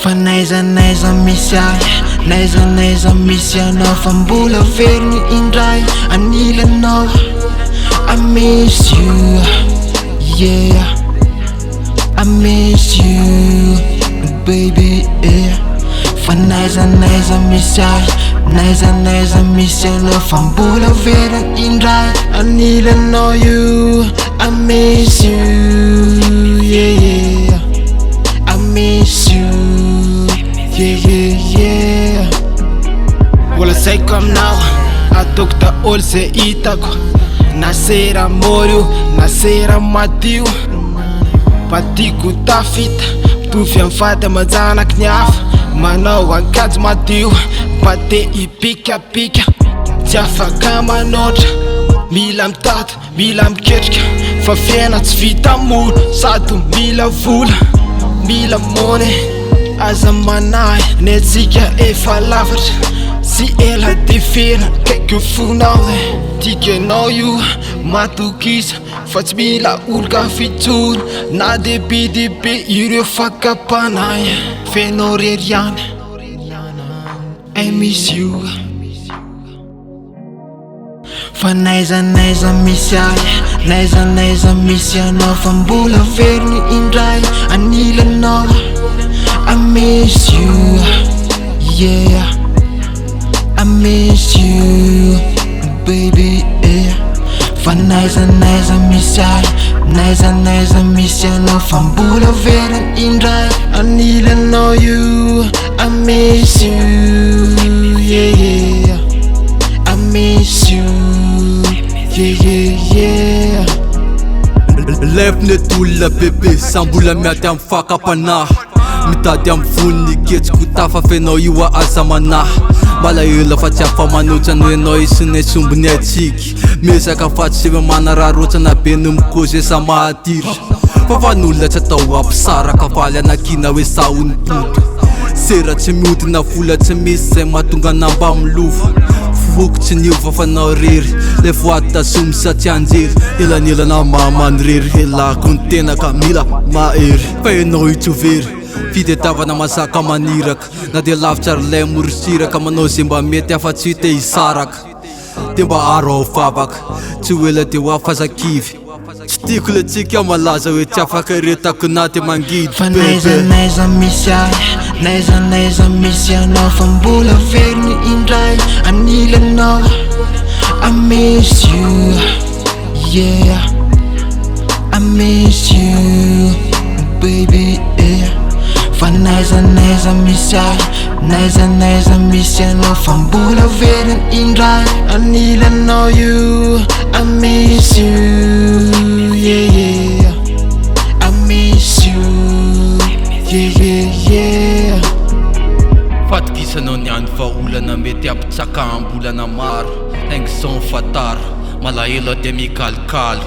Fa naiza misy ahy, naiza misy anao, fa mbola very ny indray anilanao. I miss you, yeah, I miss you, baby, yeah. Fa naiza misy ahy, naiza misy anao, fa mbola very ny indray anilanao. You, I miss you, yeah, yeah, I miss you, yeah, yeah, yeah. Wala saiko aminao, ataoko daholo zay hitako. Nasera morio, nasera madio, patiko tafita, mitovy amin'ny fady amanjanaky ny hafa. Manao akanjo madio, pate ipikapika, tsy afaka manoatra, mila mitady, mila miketrika. Fa fiaina tsy vita molo, sady mila vola, mila mone. Aza manahy ny antsika efa lavatra, sy ela de fena kaiky fonao. Tikanao io matokisa, fa tsy mila oloka fitsoro, na debidebe ireo fakapanahy. Fenao rery ihany, I miss you. Fa naiza misy ahy, naiza misy anao, fa mbola very ny indray anilanao. I miss you, yeah, I miss you, baby, yeah. Fa naiza misy ahy, naiza misy anao, fa mbola very ny indray anilanao. You, I miss you, yeah, yeah, I miss you, yeah, yeah, yeah. Levy olona bebe, sambola miady amin'ny fakapanahy, mitady amin'ny voniny ketsiko tafafenao io aza manahy. Malahelo fa tsy afa-manotrany enao isinay sombiny atsiky, mesaka fa tsy manararotsana be no mikozy sa mahatiry. Fa van'olona tsy atao ampisaraka faly anakina hoe sahony poto, sera tsy miodina vola tsy misy zay mahatonga namba milofo. Fokotsy niova fanao rery, le voady tasomy sa tsy anjery, elanelana mamany rery, helako ny tena ka mila mahery. Fa enao itsovery, fitadiavana masaka maniraka, na de lavitra ary lay morisiraka, manao zay mba mety afa-tsy te hisaraka, de mba aro ao favaka, tsy ho ela de ho afazakivy. Tsy tiako le tsika malaza hoe tsy afaka retako na te mangidy. Fa naiza misy ahy, naiza misy anao, fa mbola very ny indray anilanao. I miss you, yeah, I miss you, baby, yeah. Fa naiza misy ahy, naiza misy anao, fa mbola very ny indray anilanao. You, I miss you, yeah, yeah, I miss you, yeah, yeah, yeah. Fatokisanao niany vaolana mety ampitsakam-bolana maro, haingy son fataro, malahelo de mikalikaly.